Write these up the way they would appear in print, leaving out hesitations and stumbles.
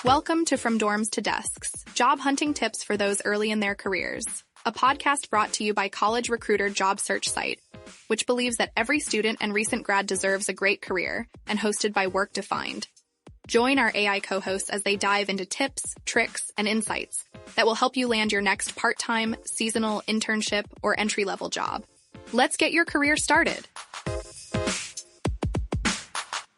Welcome to From Dorms to Desks, job hunting tips for those early in their careers, a podcast brought to you by College Recruiter job search site, which believes that every student and recent grad deserves a great career, and hosted by Work Defined. Join our AI co-hosts as they dive into tips, tricks, and insights that will help you land your next part-time, seasonal, internship, or entry-level job. Let's get your career started.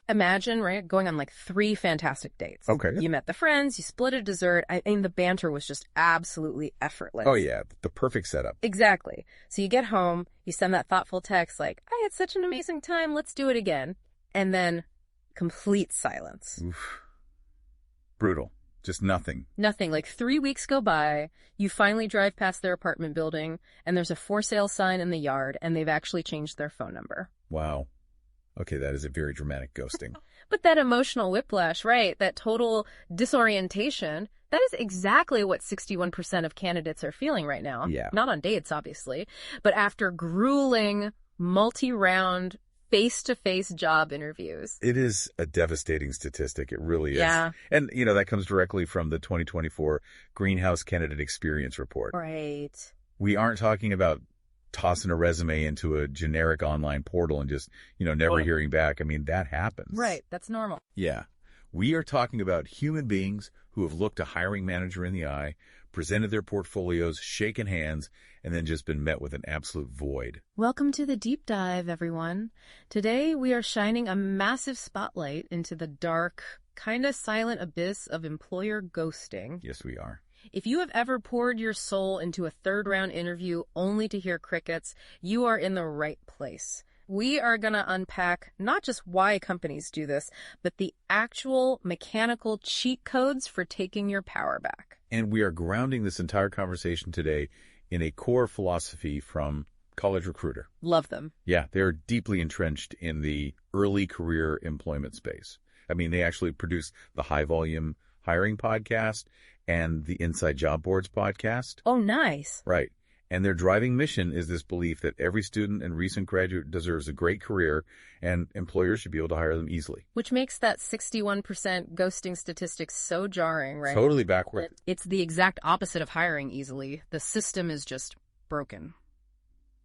Imagine, right, going on like 3 fantastic dates. Okay. You met the friends, you split a dessert. I mean, the banter was just absolutely effortless. Oh, yeah. The perfect setup. Exactly. So you get home, you send that thoughtful text like, I had such an amazing time, let's do it again. And then complete silence. Oof. Brutal. Just nothing. Nothing. Like 3 weeks go by, you finally drive past their apartment building, and there's a for sale sign in the yard, and they've actually changed their phone number. Wow. Okay, that is a very dramatic ghosting. But that emotional whiplash, right, that total disorientation, that is exactly what 61% of candidates are feeling right now. Yeah. Not on dates, obviously, but after grueling, multi-round, face-to-face job interviews. It is a devastating statistic. It really is. Yeah. And, you know, that comes directly from the 2024 Greenhouse Candidate Experience Report. Right. We aren't talking about tossing a resume into a generic online portal and just, never hearing back. I mean, that happens. Right. That's normal. Yeah. We are talking about human beings who have looked a hiring manager in the eye, presented their portfolios, shaken hands, and then just been met with an absolute void. Welcome to the deep dive, everyone. Today, we are shining a massive spotlight into the dark, kind of silent abyss of employer ghosting. Yes, we are. If you have ever poured your soul into a third-round interview only to hear crickets, you are in the right place. We are going to unpack not just why companies do this, but the actual mechanical cheat codes for taking your power back. And we are grounding this entire conversation today in a core philosophy from College Recruiter. Love them. Yeah, they're deeply entrenched in the early career employment space. I mean, they actually produce the High Volume Hiring podcast and the Inside Job Boards podcast. Oh, nice. Right. And their driving mission is this belief that every student and recent graduate deserves a great career and employers should be able to hire them easily. Which makes that 61% ghosting statistic so jarring, right? Totally backward. It's the exact opposite of hiring easily. The system is just broken.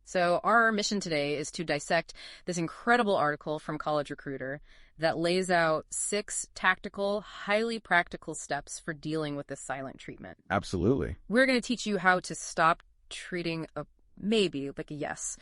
So our mission today is to dissect this incredible article from College Recruiter that lays out 6 tactical, highly practical steps for dealing with this silent treatment. Absolutely. We're going to teach you how to stop treating a maybe like a yes.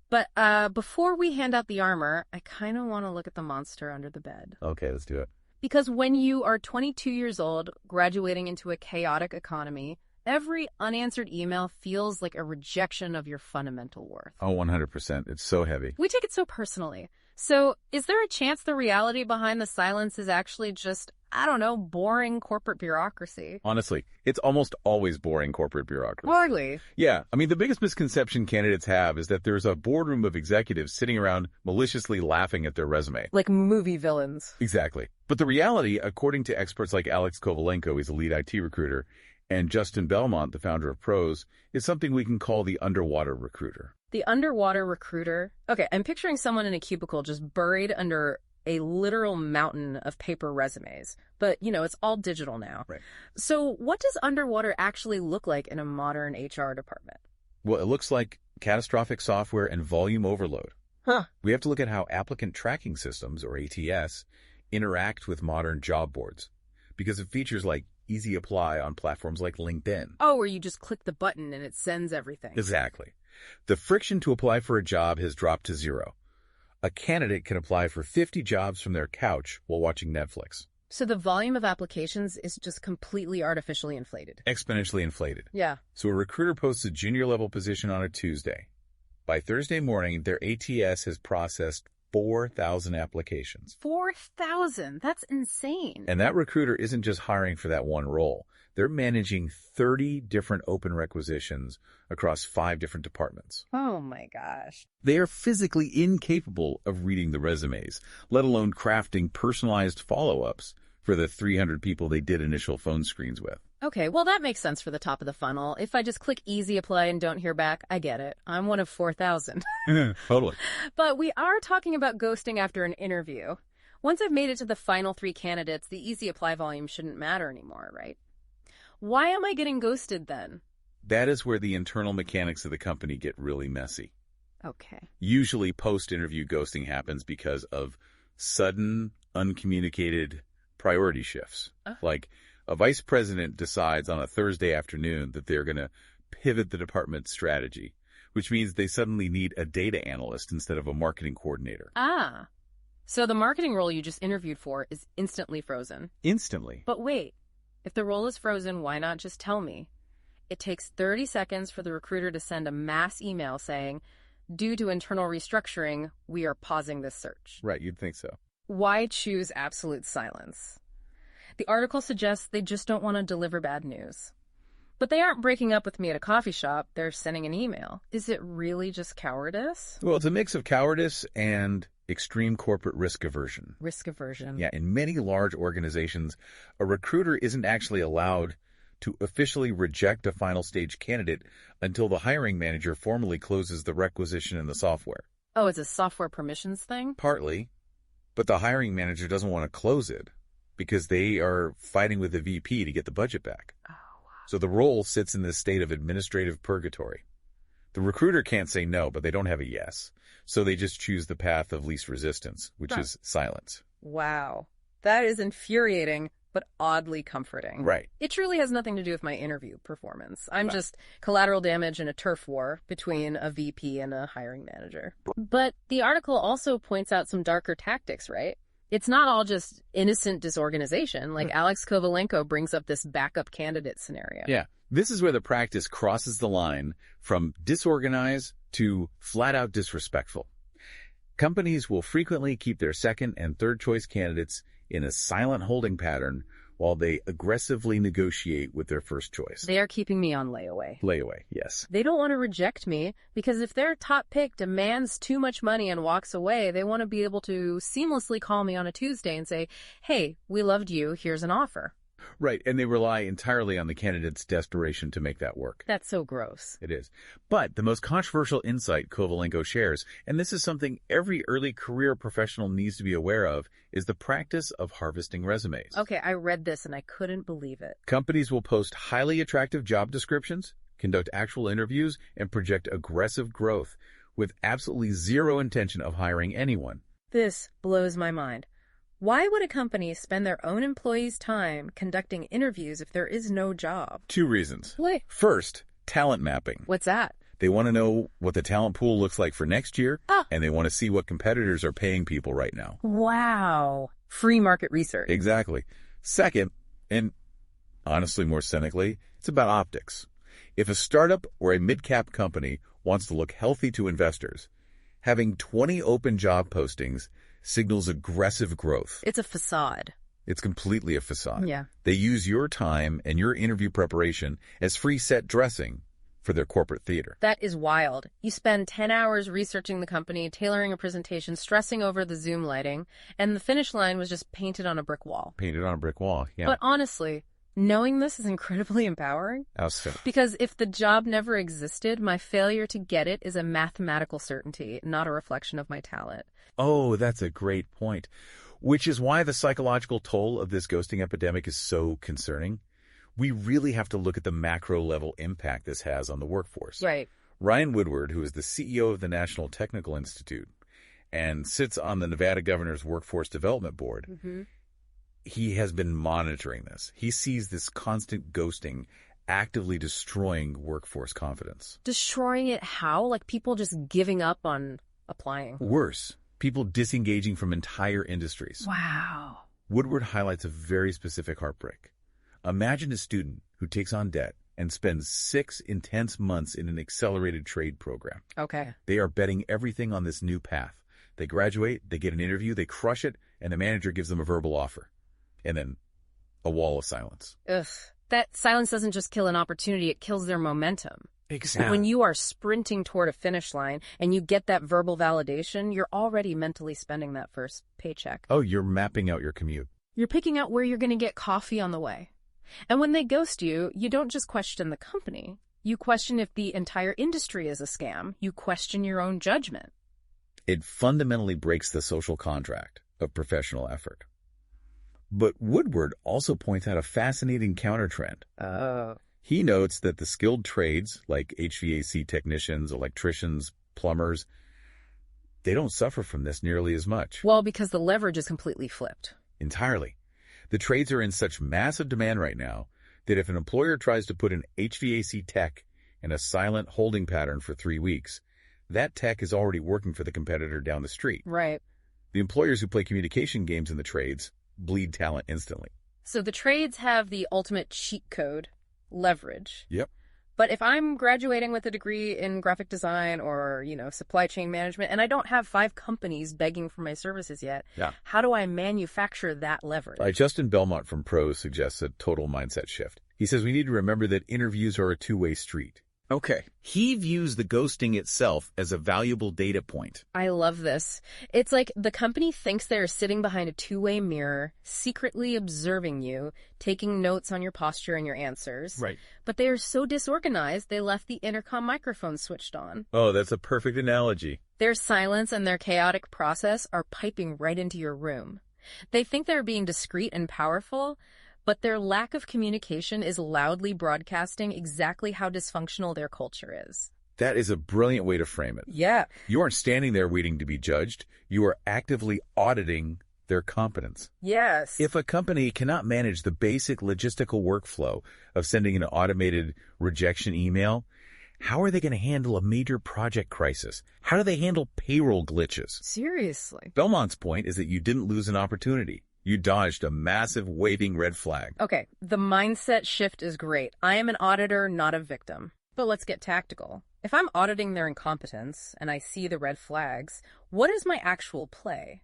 But before we hand out the armor, I kind of want to look at the monster under the bed. Okay, let's do it. Because when you are 22 years old, graduating into a chaotic economy, every unanswered email feels like a rejection of your fundamental worth. Oh, 100%. It's so heavy. We take it so personally. So is there a chance the reality behind the silence is actually just, I don't know, boring corporate bureaucracy? Honestly, it's almost always boring corporate bureaucracy. Really? Yeah. I mean, the biggest misconception candidates have is that there's a boardroom of executives sitting around maliciously laughing at their resume. Like movie villains. Exactly. But the reality, according to experts like Alex Kovalenko, he's a lead IT recruiter, and Justin Belmont, the founder of Pros, is something we can call the underwater recruiter. The underwater recruiter? Okay, I'm picturing someone in a cubicle just buried under a literal mountain of paper resumes. But, it's all digital now. Right. So what does underwater actually look like in a modern HR department? Well, it looks like catastrophic software and volume overload. Huh. We have to look at how applicant tracking systems, or ATS, interact with modern job boards. Because of features like easy apply on platforms like LinkedIn. Oh, where you just click the button and it sends everything. Exactly. The friction to apply for a job has dropped to 0. A candidate can apply for 50 jobs from their couch while watching Netflix. So the volume of applications is just completely artificially inflated. Exponentially inflated. Yeah. So a recruiter posts a junior level position on a Tuesday. By Thursday morning, their ATS has processed 4,000 applications. 4,000? That's insane. And that recruiter isn't just hiring for that one role. They're managing 30 different open requisitions across 5 different departments. Oh my gosh. They are physically incapable of reading the resumes, let alone crafting personalized follow-ups for the 300 people they did initial phone screens with. Okay, well, that makes sense for the top of the funnel. If I just click easy apply and don't hear back, I get it. I'm one of 4,000. Totally. But we are talking about ghosting after an interview. Once I've made it to the final 3 candidates, the easy apply volume shouldn't matter anymore, right? Why am I getting ghosted then? That is where the internal mechanics of the company get really messy. Okay. Usually post-interview ghosting happens because of sudden, uncommunicated priority shifts. Like a vice president decides on a Thursday afternoon that they're going to pivot the department's strategy, which means they suddenly need a data analyst instead of a marketing coordinator. So the marketing role you just interviewed for is instantly frozen. Instantly. But wait, if the role is frozen, why not just tell me? It takes 30 seconds for the recruiter to send a mass email saying, due to internal restructuring, we are pausing this search. Right, you'd think so. Why choose absolute silence? The article suggests they just don't want to deliver bad news. But they aren't breaking up with me at a coffee shop. They're sending an email. Is it really just cowardice? Well, it's a mix of cowardice and extreme corporate risk aversion. Risk aversion. Yeah, in many large organizations, a recruiter isn't actually allowed to officially reject a final stage candidate until the hiring manager formally closes the requisition in the software. Oh, it's a software permissions thing? Partly, but the hiring manager doesn't want to close it because they are fighting with the VP to get the budget back. Oh, wow. So the role sits in this state of administrative purgatory. The recruiter can't say no, but they don't have a yes. So they just choose the path of least resistance, which is silence. Wow. That is infuriating, but oddly comforting. Right. It truly has nothing to do with my interview performance. I'm just collateral damage in a turf war between a VP and a hiring manager. But the article also points out some darker tactics, right? It's not all just innocent disorganization. Like Alex Kovalenko brings up this backup candidate scenario. Yeah. This is where the practice crosses the line from disorganized to flat-out disrespectful. Companies will frequently keep their second and third choice candidates in a silent holding pattern while they aggressively negotiate with their first choice. They are keeping me on layaway. Layaway, yes. They don't want to reject me because if their top pick demands too much money and walks away, they want to be able to seamlessly call me on a Tuesday and say, hey, we loved you, here's an offer. Right, and they rely entirely on the candidate's desperation to make that work. That's so gross. It is. But the most controversial insight Kovalenko shares, and this is something every early career professional needs to be aware of, is the practice of harvesting resumes. Okay, I read this and I couldn't believe it. Companies will post highly attractive job descriptions, conduct actual interviews, and project aggressive growth with absolutely zero intention of hiring anyone. This blows my mind. Why would a company spend their own employees' time conducting interviews if there is no job? 2 reasons. What? First, talent mapping. What's that? They want to know what the talent pool looks like for next year, and they want to see what competitors are paying people right now. Wow. Free market research. Exactly. Second, and honestly more cynically, it's about optics. If a startup or a mid-cap company wants to look healthy to investors, having 20 open job postings signals aggressive growth. It's a facade. It's completely a facade. Yeah. They use your time and your interview preparation as free set dressing for their corporate theater. That is wild. You spend 10 hours researching the company, tailoring a presentation, stressing over the Zoom lighting, and the finish line was just painted on a brick wall. Painted on a brick wall, yeah. But honestly, knowing this is incredibly empowering. How so? Because if the job never existed, my failure to get it is a mathematical certainty, not a reflection of my talent. Oh, that's a great point. Which is why the psychological toll of this ghosting epidemic is so concerning. We really have to look at the macro level impact this has on the workforce. Right. Ryan Woodward, who is the CEO of the National Technical Institute and sits on the Nevada Governor's Workforce Development Board, he has been monitoring this. He sees this constant ghosting actively destroying workforce confidence. Destroying it how? Like people just giving up on applying? Worse, people disengaging from entire industries. Wow. Woodward highlights a very specific heartbreak. Imagine a student who takes on debt and spends 6 intense months in an accelerated trade program. Okay. They are betting everything on this new path. They graduate, they get an interview, they crush it, and the manager gives them a verbal offer. And then a wall of silence. Ugh. That silence doesn't just kill an opportunity, it kills their momentum. Exactly. When you are sprinting toward a finish line and you get that verbal validation, you're already mentally spending that first paycheck. Oh, you're mapping out your commute. You're picking out where you're going to get coffee on the way. And when they ghost you, you don't just question the company. You question if the entire industry is a scam. You question your own judgment. It fundamentally breaks the social contract. of professional effort. But Woodward also points out a fascinating countertrend. Oh. He notes that the skilled trades, like HVAC technicians, electricians, plumbers, they don't suffer from this nearly as much. Well, because the leverage is completely flipped. Entirely. The trades are in such massive demand right now that if an employer tries to put an HVAC tech in a silent holding pattern for 3 weeks, that tech is already working for the competitor down the street. Right. The employers who play communication games in the trades bleed talent instantly. So the trades have the ultimate cheat code, leverage. Yep. But if I'm graduating with a degree in graphic design or, supply chain management, and I don't have 5 companies begging for my services yet, how do I manufacture that leverage? Justin Belmont from Pros suggests a total mindset shift. He says we need to remember that interviews are a two-way street. Okay. He views the ghosting itself as a valuable data point. I love this. It's like the company thinks they're sitting behind a two-way mirror, secretly observing you, taking notes on your posture and your answers. Right. But they are so disorganized, they left the intercom microphone switched on. Oh, that's a perfect analogy. Their silence and their chaotic process are piping right into your room. They think they're being discreet and powerful, but their lack of communication is loudly broadcasting exactly how dysfunctional their culture is. That is a brilliant way to frame it. Yeah. You aren't standing there waiting to be judged. You are actively auditing their competence. Yes. If a company cannot manage the basic logistical workflow of sending an automated rejection email, how are they going to handle a major project crisis? How do they handle payroll glitches? Seriously. Belmont's point is that you didn't lose an opportunity. You dodged a massive waving red flag. Okay, the mindset shift is great. I am an auditor, not a victim. But let's get tactical. If I'm auditing their incompetence and I see the red flags, what is my actual play?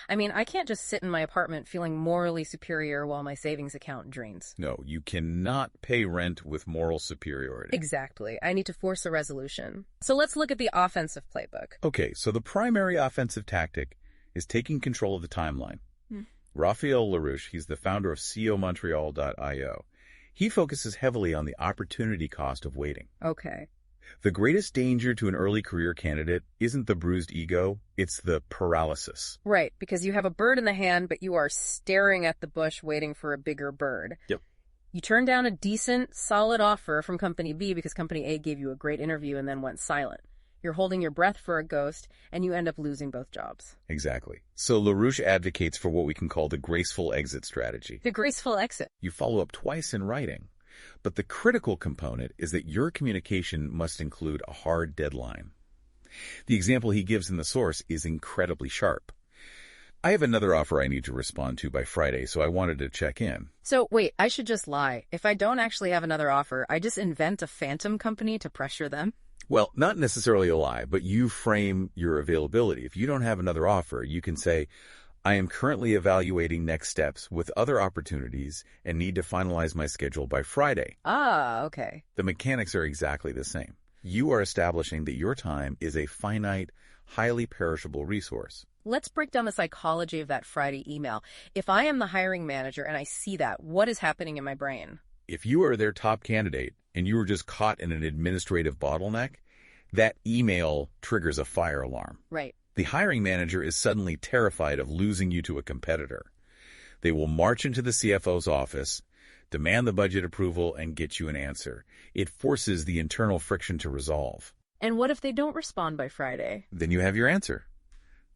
I mean, I can't just sit in my apartment feeling morally superior while my savings account drains. No, you cannot pay rent with moral superiority. Exactly. I need to force a resolution. So let's look at the offensive playbook. Okay, so the primary offensive tactic is taking control of the timeline. Raphael LaRouche, he's the founder of COMontreal.io. He focuses heavily on the opportunity cost of waiting. Okay. The greatest danger to an early career candidate isn't the bruised ego, it's the paralysis. Right, because you have a bird in the hand, but you are staring at the bush waiting for a bigger bird. Yep. You turn down a decent, solid offer from Company B because Company A gave you a great interview and then went silent. You're holding your breath for a ghost, and you end up losing both jobs. Exactly. So LaRouche advocates for what we can call the graceful exit strategy. The graceful exit. You follow up twice in writing. But the critical component is that your communication must include a hard deadline. The example he gives in the source is incredibly sharp. I have another offer I need to respond to by Friday, so I wanted to check in. So, wait, I should just lie. If I don't actually have another offer, I just invent a phantom company to pressure them? Well, not necessarily a lie, but you frame your availability. If you don't have another offer, you can say, I am currently evaluating next steps with other opportunities and need to finalize my schedule by Friday. Ah, okay. The mechanics are exactly the same. You are establishing that your time is a finite, highly perishable resource. Let's break down the psychology of that Friday email. If I am the hiring manager and I see that, what is happening in my brain? If you are their top candidate and you were just caught in an administrative bottleneck, that email triggers a fire alarm. Right. The hiring manager is suddenly terrified of losing you to a competitor. They will march into the CFO's office, demand the budget approval, and get you an answer. It forces the internal friction to resolve. And what if they don't respond by Friday? Then you have your answer.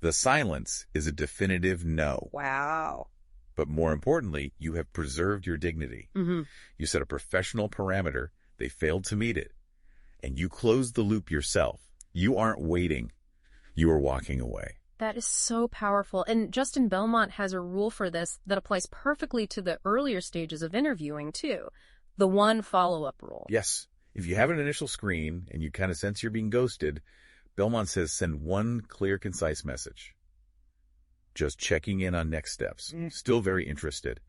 The silence is a definitive no. Wow. But more importantly, you have preserved your dignity. You set a professional parameter. They failed to meet it. And you closed the loop yourself. You aren't waiting. You are walking away. That is so powerful. And Justin Belmont has a rule for this that applies perfectly to the earlier stages of interviewing, too. The one follow-up rule. Yes. If you have an initial screen and you kind of sense you're being ghosted, Belmont says send one clear, concise message. Just checking in on next steps. Still very interested.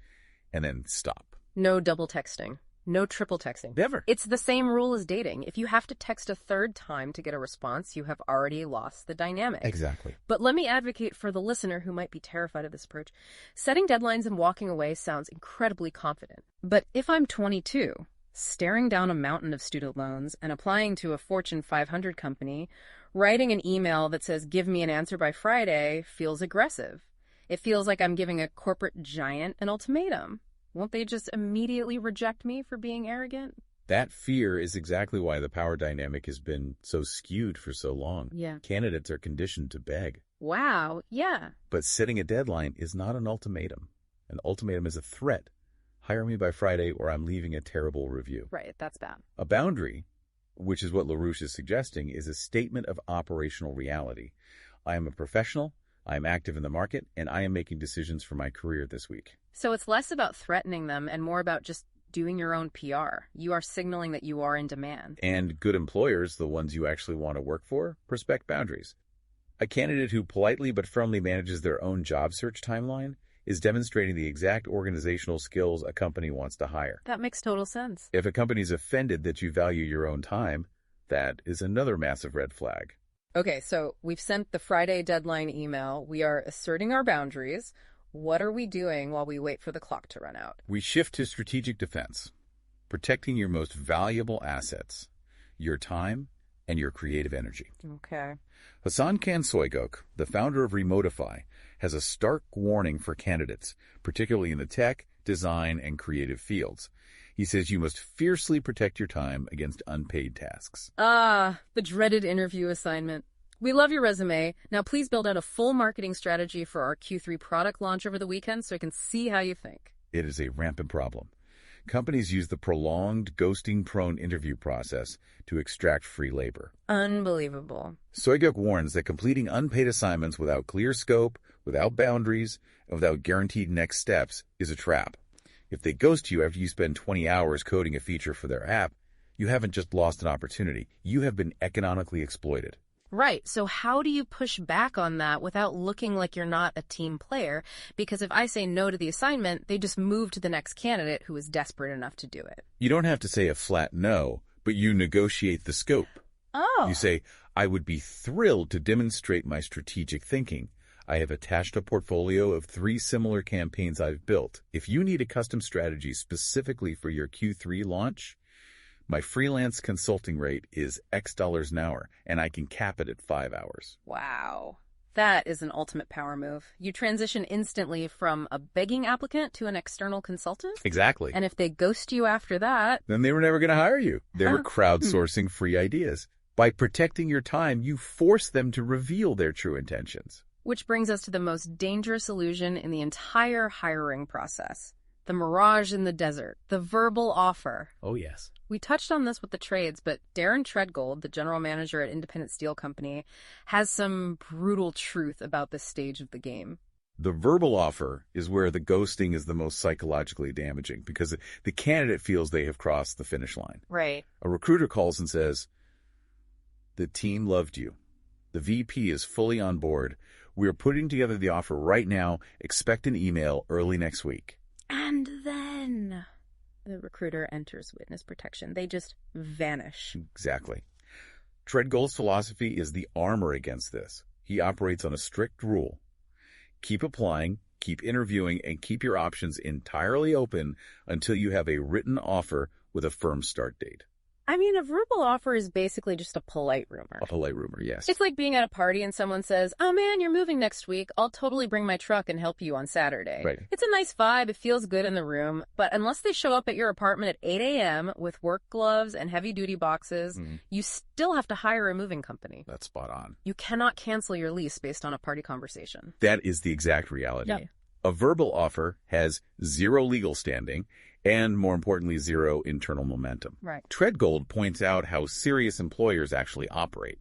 And then stop. No double texting. No triple texting. Never. It's the same rule as dating. If you have to text a third time to get a response, you have already lost the dynamic. Exactly. But let me advocate for the listener who might be terrified of this approach. Setting deadlines and walking away sounds incredibly confident. But if I'm 22, staring down a mountain of student loans and applying to a Fortune 500 company, writing an email that says, give me an answer by Friday, feels aggressive. It feels like I'm giving a corporate giant an ultimatum. Won't they just immediately reject me for being arrogant? That fear is exactly why the power dynamic has been so skewed for so long. Yeah. Candidates are conditioned to beg. Wow, yeah. But setting a deadline is not an ultimatum. An ultimatum is a threat. Hire me by Friday or I'm leaving a terrible review. Right, that's bad. A boundary, which is what LaRouche is suggesting, is a statement of operational reality. I am a professional, I am active in the market, and I am making decisions for my career this week. So it's less about threatening them and more about just doing your own PR. You are signaling that you are in demand. And good employers, the ones you actually want to work for, respect boundaries. A candidate who politely but firmly manages their own job search timeline is demonstrating the exact organizational skills a company wants to hire. That makes total sense. If a company is offended that you value your own time, that is another massive red flag. Okay, so we've sent the Friday deadline email. We are asserting our boundaries. What are we doing while we wait for the clock to run out? We shift to strategic defense, protecting your most valuable assets, your time and your creative energy. Okay. Hassan Khan-Soygok, the founder of Remotify, has a stark warning for candidates, particularly in the tech, design, and creative fields. He says you must fiercely protect your time against unpaid tasks. Ah, the dreaded interview assignment. We love your resume. Now please build out a full marketing strategy for our Q3 product launch over the weekend so I can see how you think. It is a rampant problem. Companies use the prolonged, ghosting-prone interview process to extract free labor. Unbelievable. Soygok warns that completing unpaid assignments without clear scope, without boundaries, and without guaranteed next steps is a trap. If they ghost you after you spend 20 hours coding a feature for their app, you haven't just lost an opportunity. You have been economically exploited. Right. So how do you push back on that without looking like you're not a team player? Because if I say no to the assignment, they just move to the next candidate who is desperate enough to do it. You don't have to say a flat no, but you negotiate the scope. Oh. You say, I would be thrilled to demonstrate my strategic thinking. I have attached a portfolio of 3 similar campaigns I've built. If you need a custom strategy specifically for your Q3 launch, my freelance consulting rate is X dollars an hour, and I can cap it at 5 hours. Wow. That is an ultimate power move. You transition instantly from a begging applicant to an external consultant? Exactly. And if they ghost you after that... then they were never going to hire you. They were crowdsourcing free ideas. By protecting your time, you force them to reveal their true intentions. Which brings us to the most dangerous illusion in the entire hiring process. The mirage in the desert. The verbal offer. Oh, yes. We touched on this with the trades, but Darren Treadgold, the general manager at Independent Steel Company, has some brutal truth about this stage of the game. The verbal offer is where the ghosting is the most psychologically damaging because the candidate feels they have crossed the finish line. Right. A recruiter calls and says, the team loved you. The VP is fully on board. We are putting together the offer right now. Expect an email early next week. And then the recruiter enters witness protection. They just vanish. Exactly. Treadgold's philosophy is the armor against this. He operates on a strict rule. Keep applying, keep interviewing, and keep your options entirely open until you have a written offer with a firm start date. I mean, a verbal offer is basically just a polite rumor. A polite rumor, yes. It's like being at a party and someone says, oh man, you're moving next week. I'll totally bring my truck and help you on Saturday. Right. It's a nice vibe. It feels good in the room. But unless they show up at your apartment at 8 a.m. with work gloves and heavy duty boxes, you still have to hire a moving company. That's spot on. You cannot cancel your lease based on a party conversation. That is the exact reality. Yep. A verbal offer has 0 legal standing and, more importantly, 0 internal momentum. Right. Treadgold points out how serious employers actually operate.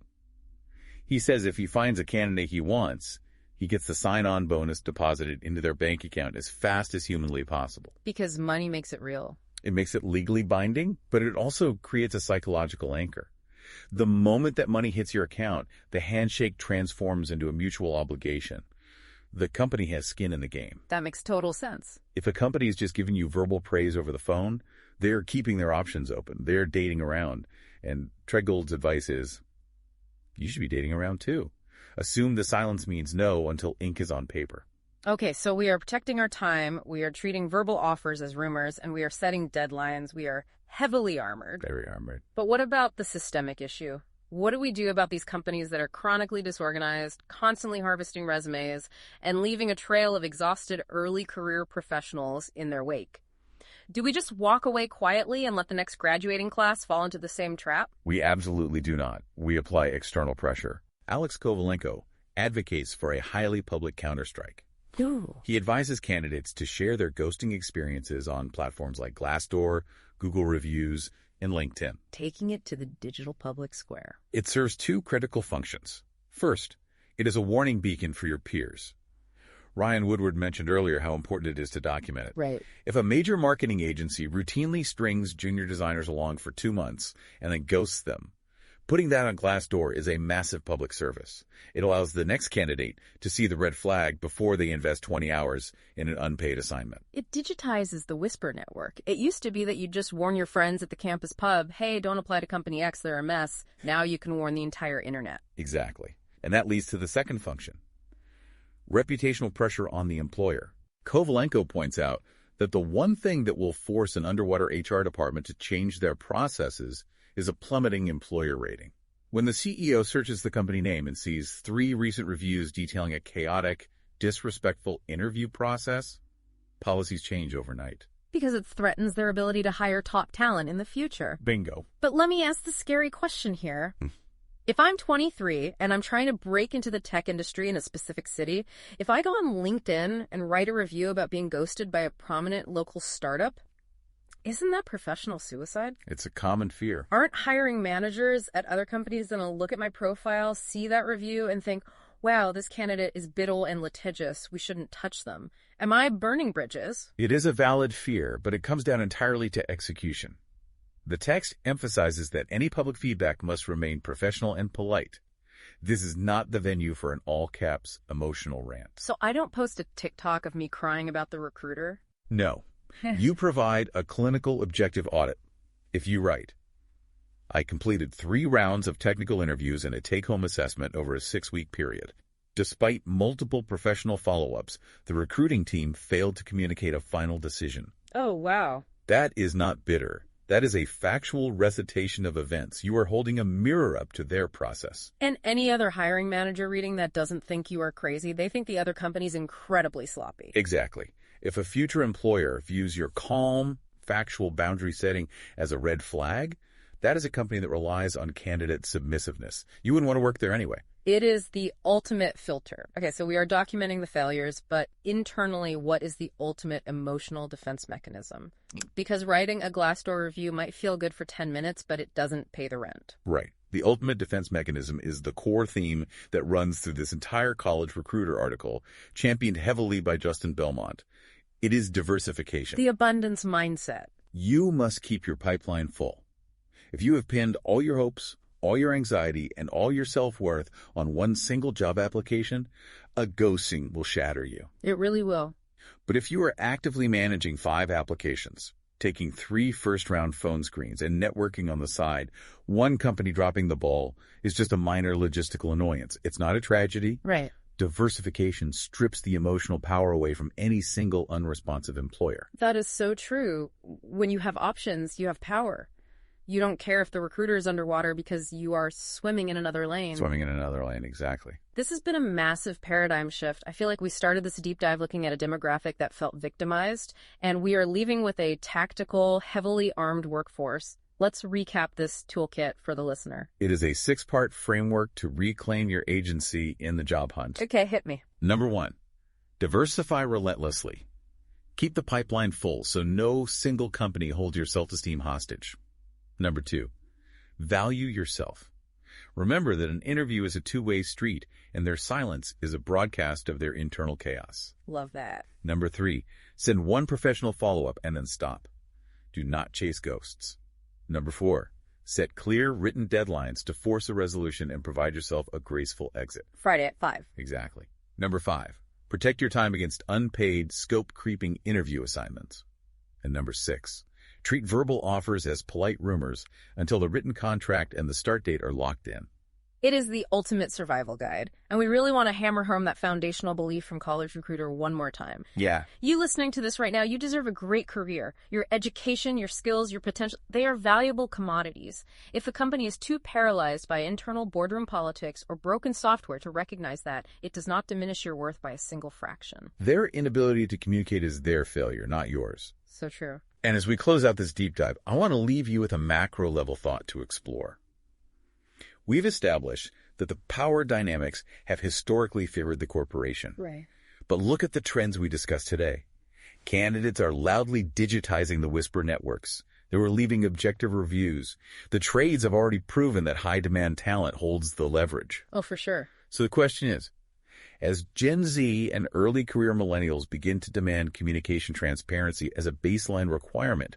He says if he finds a candidate he wants, he gets the sign-on bonus deposited into their bank account as fast as humanly possible. Because money makes it real. It makes it legally binding, but it also creates a psychological anchor. The moment that money hits your account, the handshake transforms into a mutual obligation. The company has skin in the game. That makes total sense. If a company is just giving you verbal praise over the phone, they're keeping their options open. They're dating around. And Treadgold's advice is, you should be dating around too. Assume the silence means no until ink is on paper. Okay, so we are protecting our time, we are treating verbal offers as rumors, and we are setting deadlines. We are heavily armored. Very armored. But what about the systemic issue? What do we do about these companies that are chronically disorganized, constantly harvesting resumes, and leaving a trail of exhausted early career professionals in their wake? Do we just walk away quietly and let the next graduating class fall into the same trap? We absolutely do not. We apply external pressure. Alex Kovalenko advocates for a highly public counterstrike. Ooh. He advises candidates to share their ghosting experiences on platforms like Glassdoor, Google Reviews, and LinkedIn. Taking it to the digital public square. It serves two critical functions. First, it is a warning beacon for your peers. Ryan Woodward mentioned earlier how important it is to document it. Right. If a major marketing agency routinely strings junior designers along for 2 months and then ghosts them, putting that on Glassdoor is a massive public service. It allows the next candidate to see the red flag before they invest 20 hours in an unpaid assignment. It digitizes the whisper network. It used to be that you'd just warn your friends at the campus pub, hey, don't apply to company X, they're a mess. Now you can warn the entire internet. Exactly. And that leads to the second function. Reputational pressure on the employer. Kovalenko points out that the one thing that will force an underwater HR department to change their processes is a plummeting employer rating. When the CEO searches the company name and sees 3 recent reviews detailing a chaotic, disrespectful interview process, policies change overnight. Because it threatens their ability to hire top talent in the future. Bingo. But let me ask the scary question here. If I'm 23 and I'm trying to break into the tech industry in a specific city, if I go on LinkedIn and write a review about being ghosted by a prominent local startup, isn't that professional suicide? It's a common fear. Aren't hiring managers at other companies going to look at my profile, see that review, and think, wow, this candidate is bitter and litigious, we shouldn't touch them? Am I burning bridges? It is a valid fear, but it comes down entirely to execution. The text emphasizes that any public feedback must remain professional and polite. This is not the venue for an all-caps emotional rant. So I don't post a TikTok of me crying about the recruiter? No. You provide a clinical objective audit. If you write, I completed 3 rounds of technical interviews and a take-home assessment over a 6-week period. Despite multiple professional follow-ups, the recruiting team failed to communicate a final decision. Oh, wow. That is not bitter. That is a factual recitation of events. You are holding a mirror up to their process. And any other hiring manager reading that doesn't think you are crazy, they think the other company's incredibly sloppy. Exactly. If a future employer views your calm, factual boundary setting as a red flag, that is a company that relies on candidate submissiveness. You wouldn't want to work there anyway. It is the ultimate filter. Okay, so we are documenting the failures, but internally, what is the ultimate emotional defense mechanism? Because writing a Glassdoor review might feel good for 10 minutes, but it doesn't pay the rent. Right. The ultimate defense mechanism is the core theme that runs through this entire College Recruiter article, championed heavily by Justin Belmont. It is diversification. The abundance mindset. You must keep your pipeline full. If you have pinned all your hopes, all your anxiety, and all your self-worth on one single job application, a ghosting will shatter you. It really will. But if you are actively managing 5 applications, taking 3 first-round phone screens, and networking on the side, one company dropping the ball is just a minor logistical annoyance. It's not a tragedy. Right. Diversification strips the emotional power away from any single unresponsive employer. That is so true. When you have options, you have power. You don't care if the recruiter is underwater because you are swimming in another lane. Swimming in another lane, exactly. This has been a massive paradigm shift. I feel like we started this deep dive looking at a demographic that felt victimized, and we are leaving with a tactical, heavily armed workforce. Let's recap this toolkit for the listener. It is a 6-part framework to reclaim your agency in the job hunt. Okay, hit me. Number 1, diversify relentlessly. Keep the pipeline full so no single company holds your self-esteem hostage. Number 2, value yourself. Remember that an interview is a 2-way street, and their silence is a broadcast of their internal chaos. Love that. Number 3, send 1 professional follow-up and then stop. Do not chase ghosts. Number 4, set clear written deadlines to force a resolution and provide yourself a graceful exit. Friday at 5. Exactly. Number 5, protect your time against unpaid, scope-creeping interview assignments. And number 6, treat verbal offers as polite rumors until the written contract and the start date are locked in. It is the ultimate survival guide, and we really want to hammer home that foundational belief from College Recruiter one more time. Yeah. You listening to this right now, you deserve a great career. Your education, your skills, your potential, they are valuable commodities. If a company is too paralyzed by internal boardroom politics or broken software to recognize that, it does not diminish your worth by a single fraction. Their inability to communicate is their failure, not yours. So true. And as we close out this deep dive, I want to leave you with a macro-level thought to explore. We've established that the power dynamics have historically favored the corporation. Right. But look at the trends we discussed today. Candidates are loudly digitizing the whisper networks. They were leaving objective reviews. The trades have already proven that high-demand talent holds the leverage. Oh, for sure. So the question is, as Gen Z and early career millennials begin to demand communication transparency as a baseline requirement,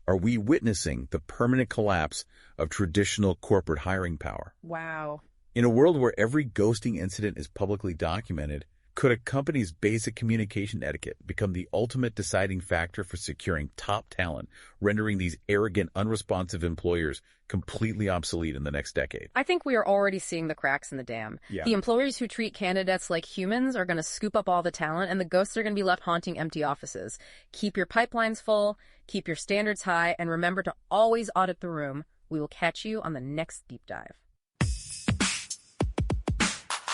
are we witnessing the permanent collapse of traditional corporate hiring power? Wow. In a world where every ghosting incident is publicly documented, could a company's basic communication etiquette become the ultimate deciding factor for securing top talent, rendering these arrogant, unresponsive employers completely obsolete in the next decade? I think we are already seeing the cracks in the dam. Yeah. The employers who treat candidates like humans are going to scoop up all the talent, and the ghosts are going to be left haunting empty offices. Keep your pipelines full, keep your standards high, and remember to always audit the room. We will catch you on the next deep dive.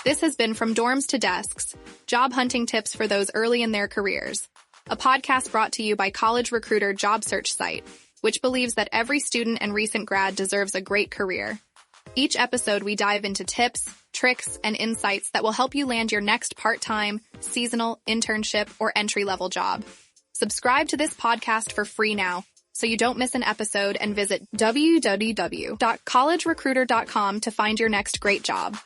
This has been From Dorms to Desks, job hunting tips for those early in their careers. A podcast brought to you by College Recruiter job search site, which believes that every student and recent grad deserves a great career. Each episode, we dive into tips, tricks, and insights that will help you land your next part-time, seasonal, internship, or entry-level job. Subscribe to this podcast for free now, so you don't miss an episode, and visit www.collegerecruiter.com to find your next great job.